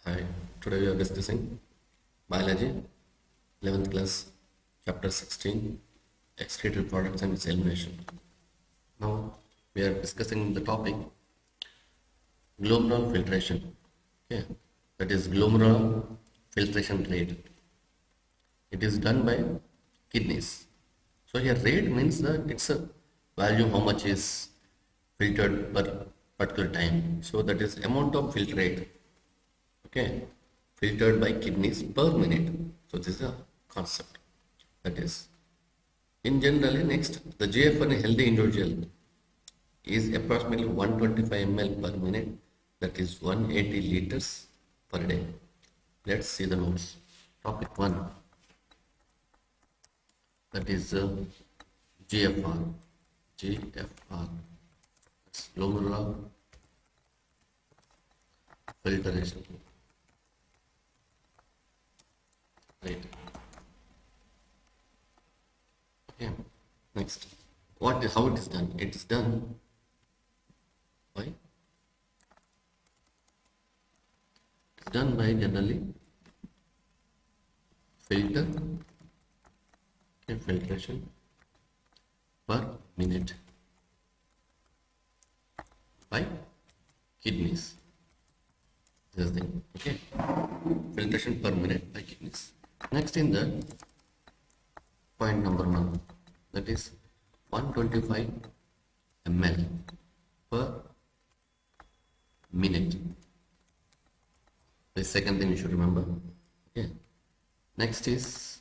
Hi, today we are discussing biology, 11th class, chapter 16, excretory products and its elimination. Now we are discussing the topic glomerular filtration. Okay, that is glomerular filtration rate. It is done by kidneys. So here rate means that it's a value how much is filtered per particular time. So that is amount of filtrate, okay, filtered by kidneys per minute. So this is a concept. That is, in generally next, the GF for a healthy individual is approximately 125 ml per minute. That is 180 liters per day. Let's see the notes. Topic 1. That is GFR. GFR. It's glomerular filtration. Right. Okay. Next. How it is done? It is done by generally filtration per minute by kidneys. This thing, okay, filtration per minute by kidneys. Next in the point number 1, that is 125 ml per minute. The second thing you should remember. Okay. Next is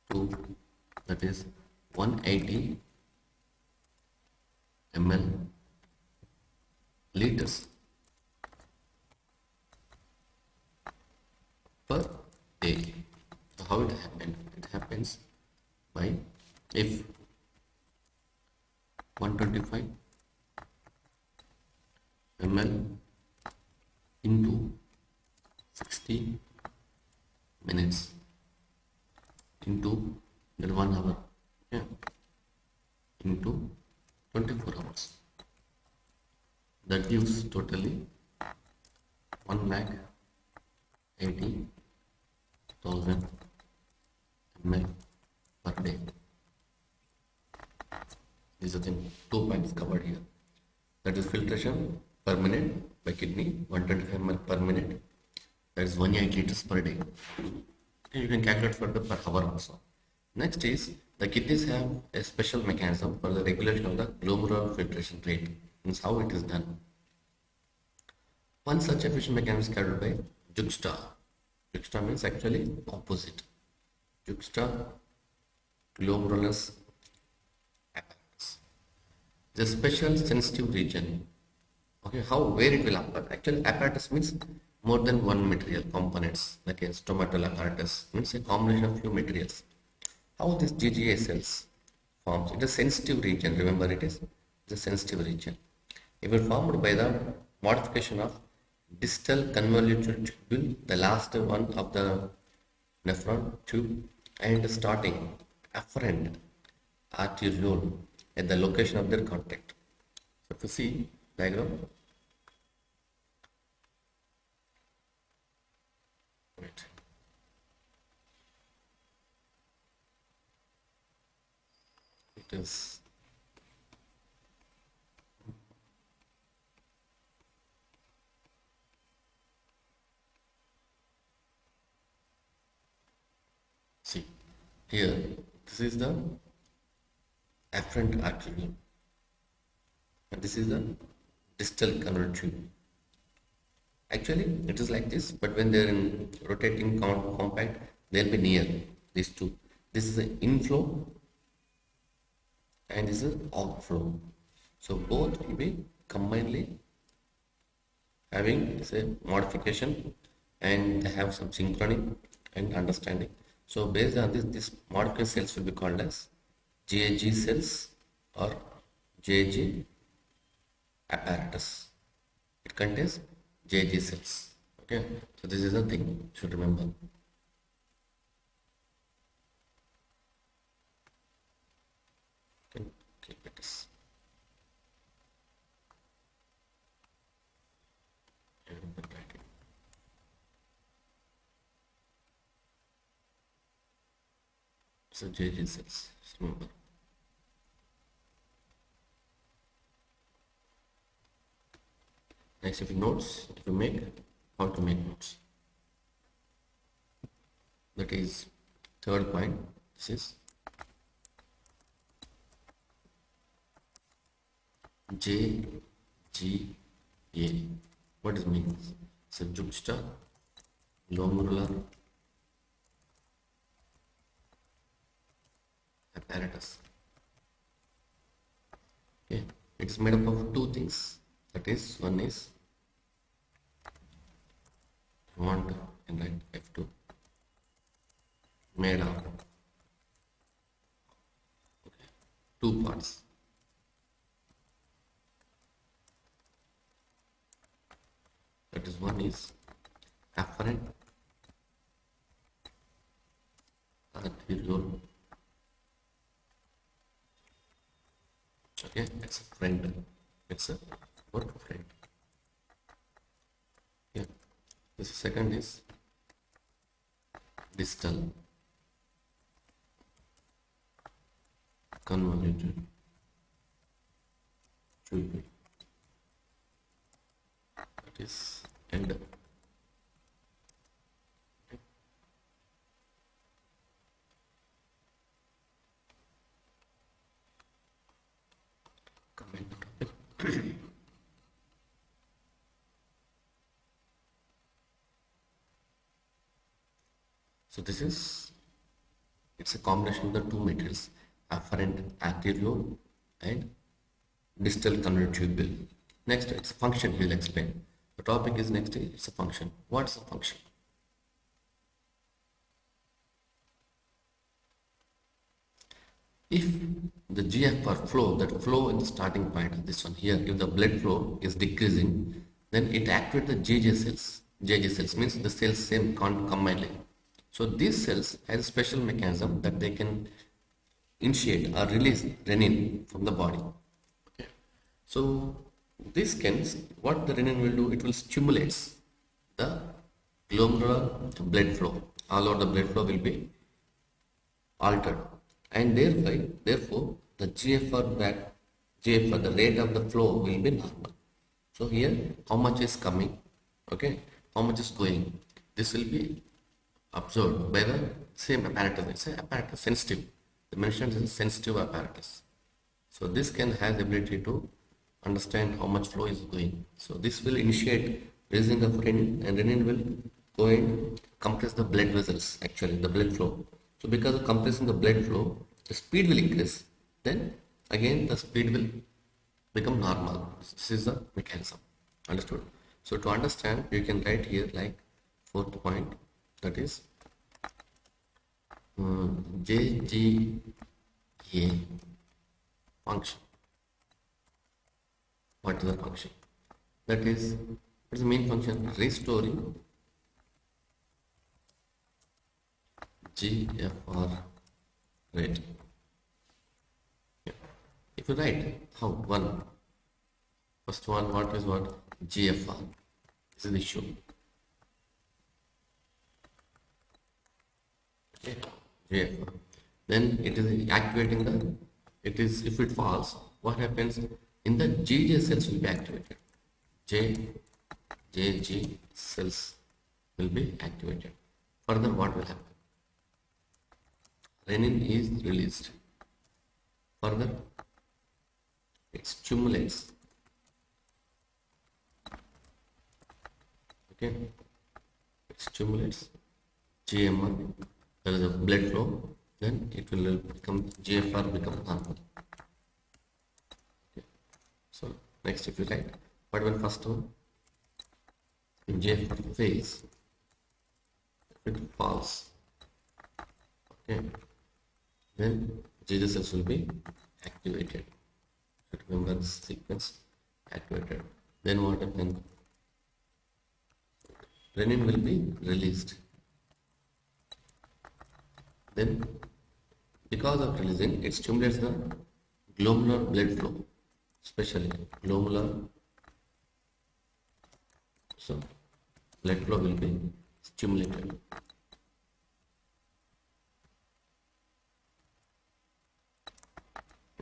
2, that is 180 ml liters per day. So how it happens? It happens by if 125 ml into 60 minutes into 1 hour, yeah, into 24 hours. That gives totally 1,80,000 ml per day. These are the 2 points covered here. That is filtration per minute by kidney, 125 ml per minute. That is 180 liters per day. You can calculate for the per hour also. Next is the kidneys have a special mechanism for the regulation of the glomerular filtration rate. Means how it is done. One such efficient mechanism is carried by juxta. Juxta means actually opposite. Juxta glomerulus apparatus. The special sensitive region. Okay, where it will happen? Actually, apparatus means more than one material components, like a stomatal apparatus means a combination of few materials. How this GGA cells forms? It is a sensitive region. Remember, it is the sensitive region. It will formed by the modification of distal convolutional tubule, the last one of the nephron tube, and starting afferent arteriole at the location of their contact. So if you see diagram, right. It is see here, this is the afferent arteriole and this is the distal convolutional tube. Actually, it is like this, but when they are in rotating compact, they'll be near these two. This is the inflow and this is outflow. So both will be combinedly having say modification, and they have some synchrony and understanding. So based on this, this modification cells will be called as GAG cells or GAG apparatus. It contains JG cells. Okay, so this is the thing you should remember. Keep it. So JJ cells, remember. Next, if you notes, if you make, how to make notes. That is third point. This is JGA. What does it mean? It's a juxta glomerular apparatus. Okay, it's made up of two things. That is, one is, I want to write F2, made of two parts. That is, one is afferent arteriole. Okay, it's a friend. It's a what friend? Yeah. The second is distal convoluted tubule. That is end. Comment the topic. So this is, it's a combination of the two materials, afferent arteriole and distal convoluted tubule. Next, it's a function. He will explain. The topic is next. It's a function. What's a function? If the GFR flow, that flow in the starting point, this one here, if the blood flow is decreasing, then it activates the JJ cells. JJ cells means the cells same can't combine. So these cells has a special mechanism that they can initiate or release renin from the body. Okay. So this can, what the renin will do, it will stimulate the glomerular blood flow. All over the blood flow will be altered, and therefore the GFR, the rate of the flow will be normal. So here, how much is coming? Okay, how much is going? This will be observed by the same apparatus. It's an apparatus, sensitive. The mentioned is sensitive apparatus. So this can have the ability to understand how much flow is going. So this will initiate raising of renin, and renin will go and compress the blood vessels, actually the blood flow. So because of compressing the blood flow, the speed will increase. Then again the speed will become normal. This is the mechanism. Understood? So to understand, you can write here like fourth point, that is JGA function. What is the function? That is, what is the main function? Restoring GFR rate. Yeah. If you write how, one, first one, what is what? GFR. This is the issue. Okay. GFR. Then it is activating the, it is, if it falls, what happens? In the JJ cells will be activated. JG cells will be activated. Further, what will happen? Renin is released. Further, it stimulates. Okay, it stimulates GMR. There is a blood flow. Then it will become GFR become normal. Okay. So next, if you write, what will first one? In GFR phase, if it falls, okay, then JJ cells will be activated. Remember this sequence, activated. Then what happens? Renin will be released. Then, because of releasing, it stimulates the glomerular blood flow, especially glomerular. So, blood flow will be stimulated.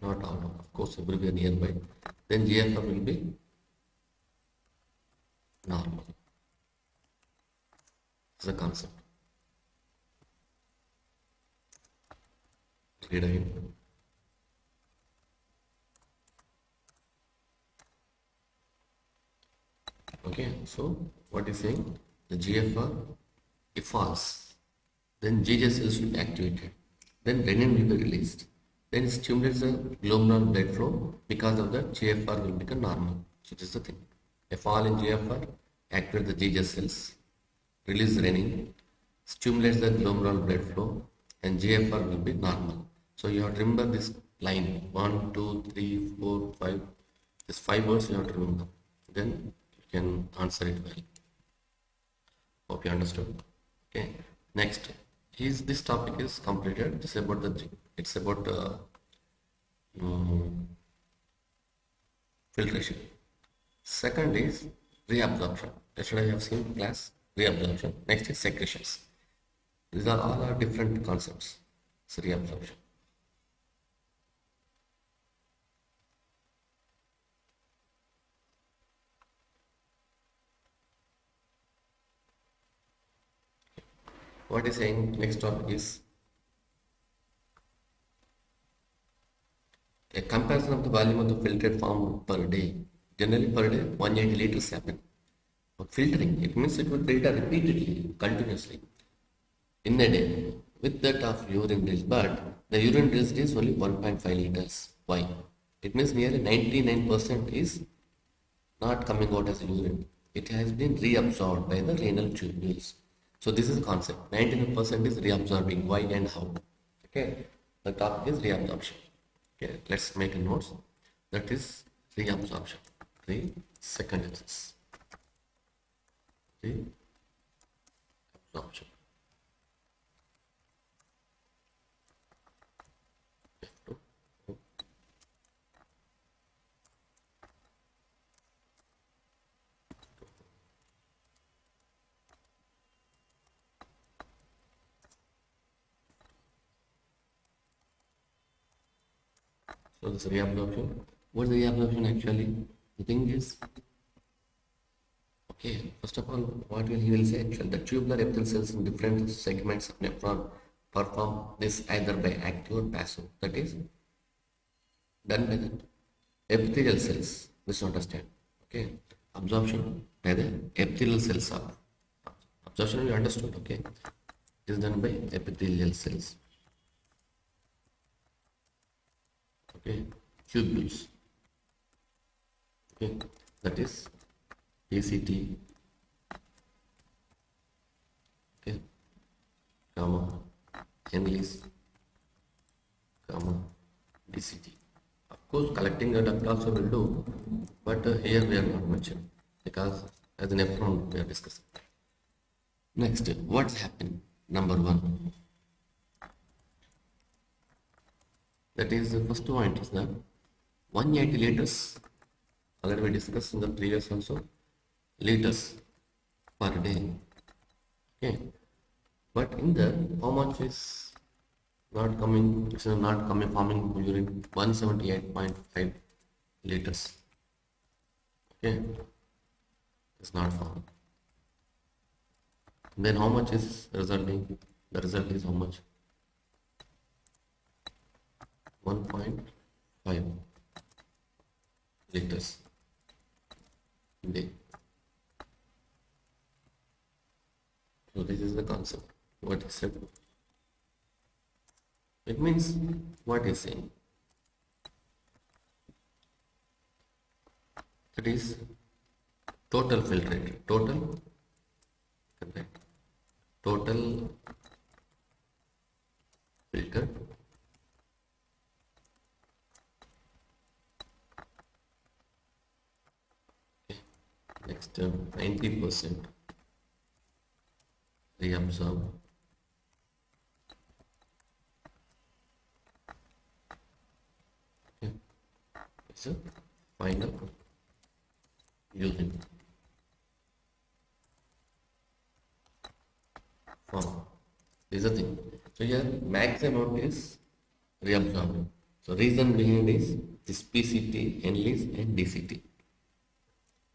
not out of course everywhere nearby, then GFR will be normal. This is the concept. Read again. Okay, so what is saying? The GFR, if false, then GJ cells will be activated. Then renin will be released. Then it stimulates the glomerular blood flow. Because of that, GFR will become normal. So this is the thing. A fall in GFR activate the GJ cells, release renin, stimulates the glomerular blood flow, and GFR will be normal. So you have to remember this line 1, 2, 3, 4, 5. These 5 words you have to remember. Then you can answer it well. Hope you understood. Okay. Next, this topic is completed. It's about filtration. Second is reabsorption. Yesterday I have seen class reabsorption. Next is secretions. These are all are different concepts. So reabsorption. What is saying next topic is a comparison of the volume of the filtered form per day. Generally per day 180 liters happen. But filtering, it means it will filter repeatedly, continuously in a day with that of urine release, but the urine release is only 1.5 liters. Why? It means nearly 99% is not coming out as urine. It has been reabsorbed by the renal tubules. So this is the concept. 99% is reabsorbing. Why and how? Okay. The topic is reabsorption. Okay. Let's make a note. That is reabsorption. The second axis. Reabsorption. So this reabsorption. What is the reabsorption actually? The thing is, okay, first of all, what he will say actually, the tubular epithelial cells in different segments of nephron perform this either by active or passive. That is done by the epithelial cells. Let's understand. Okay, absorption by the epithelial cells are absorption. You understood? Okay, it is done by epithelial cells. Okay, tubules. Okay, that is ACT, okay, comma, Henleys, comma, DCT. Of course, collecting the duct also will do, but here we are not mentioning because as an nephron we are discussing. Next, what's happened? Number 1. That is the first point is that 180 liters, already we discussed in the previous also, liters per day. Okay, but in the how much is not coming? It's not coming forming urine 178.5 liters. Okay, it's not found. Then how much is resulting? The result is how much? 1.5 liters a day. So this is the concept. What is said? It means what is saying. That is total filtrate. Total filter next 90% reabsorb. Okay, so final urine form. This is the thing. So here max amount is reabsorbed. So reason behind is this PCT, NLEAS and DCT.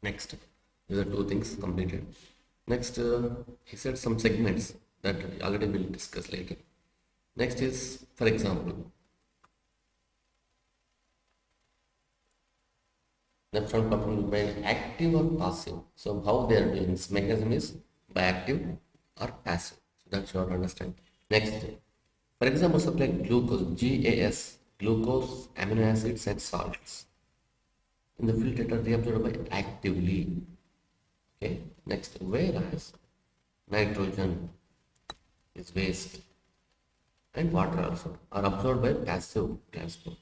Next, these are two things completed. Next, he said some segments that already we'll discuss later. Next is, for example, the front couple will be active or passive. So how they are doing this mechanism is by active or passive. So that's what I understand. Next, for example, supply glucose, GAS, glucose, amino acids and salts. In the filter reabsorbed by actively. Okay. Next, whereas nitrogen is waste and water also are absorbed by passive transport.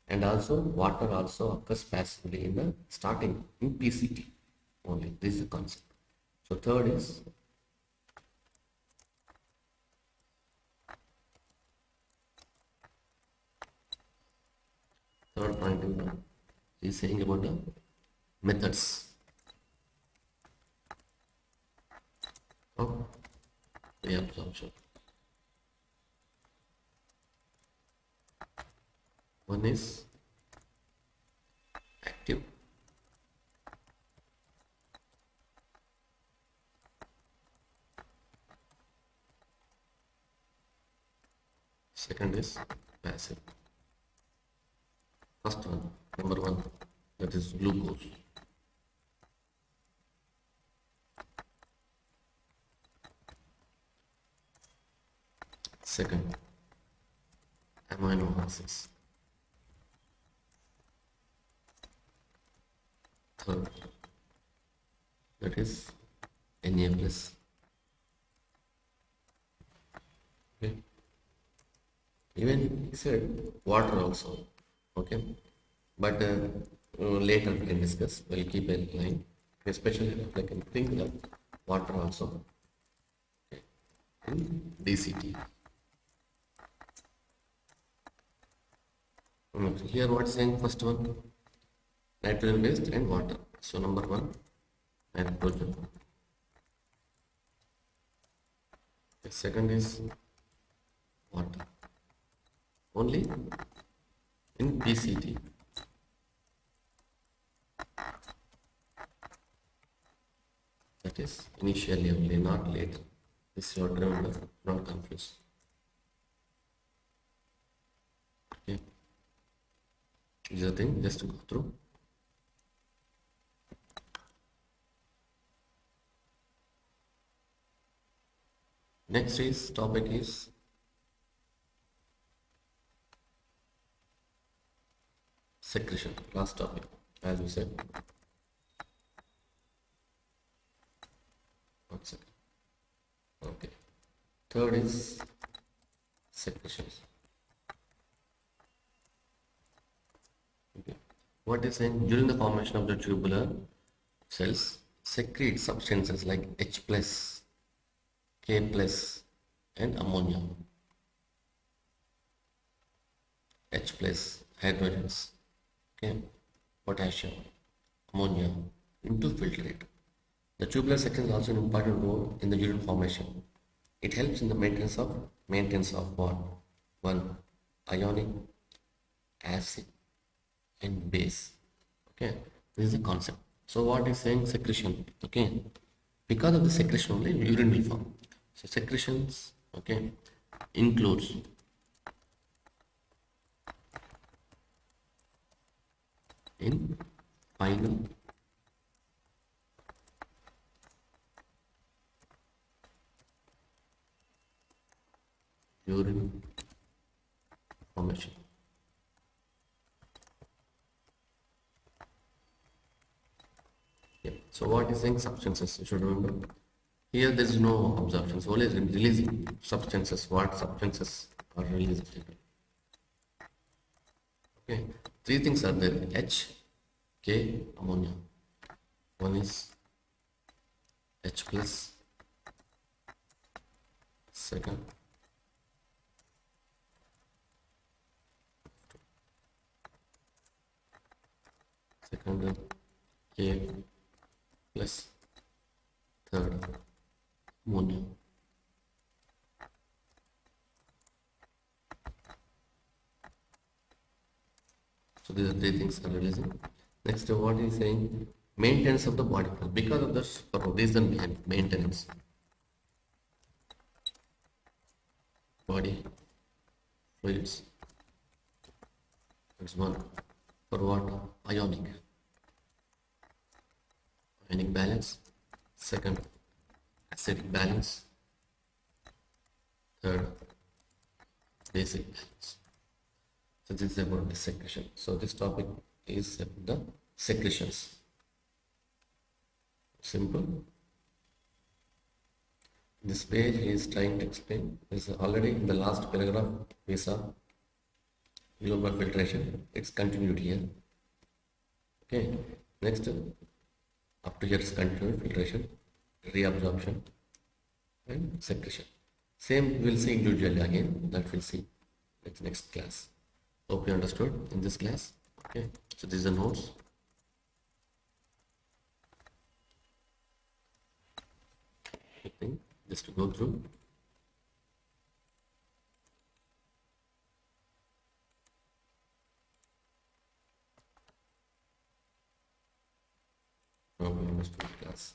And also water also occurs passively in the starting in PCT only. This is the concept. So third is third point is saying about the methods of reabsorption. One is active, second is passive. First one, number one, that is glucose. Second, amino acids. Third, that is Na plus. Okay. Even he said water also. Okay, but later we can discuss. We'll keep in line, especially if I can think that water also. Okay. In DCT. Here what's saying first one, nitrogen based and water. So number one, nitrogen. The second is water. Only in PCT. That is initially only, not later. This you have to remember, not confuse. Okay. This is the thing, just to go through. Next is topic is secretion, last topic, as we said. One second. Okay. Third is secretions. Okay. What is saying, during the formation of the tubular cells, secrete substances like H plus, K plus, and ammonia. H plus, hydrogens, okay, potassium, ammonia into filtrate. The tubular section is also an important role in the urine formation. It helps in the maintenance of what? One, ionic, acid, and base. Okay, this is the concept. So what is saying secretion? Okay, because of the secretion only urine will form. So secretions, okay, includes in final urine formation. Yeah. So what is saying substances? You should remember. Here there is no absorption, so only releasing substances. What substances are released? Okay, three things are there: H, K, ammonia. One is H plus. Second, K plus. Third, ammonia. three things are releasing. Next, what is saying? Maintenance of the body fluid. Because of the reason behind maintenance. Body fluids. That's one. For what? Ionic balance. Second, acidic balance. Third, basic balance. So this is about the secretion. So this topic is the secretions. Simple. This page is trying to explain. This is already in the last paragraph we saw global filtration. It's continued here. Okay. Next, up to here is continued filtration, reabsorption, and secretion. Same we'll see individually again. That we'll see next class. Hope you understood in this class. Okay. So these are notes. Just to go through. Hope you understood class.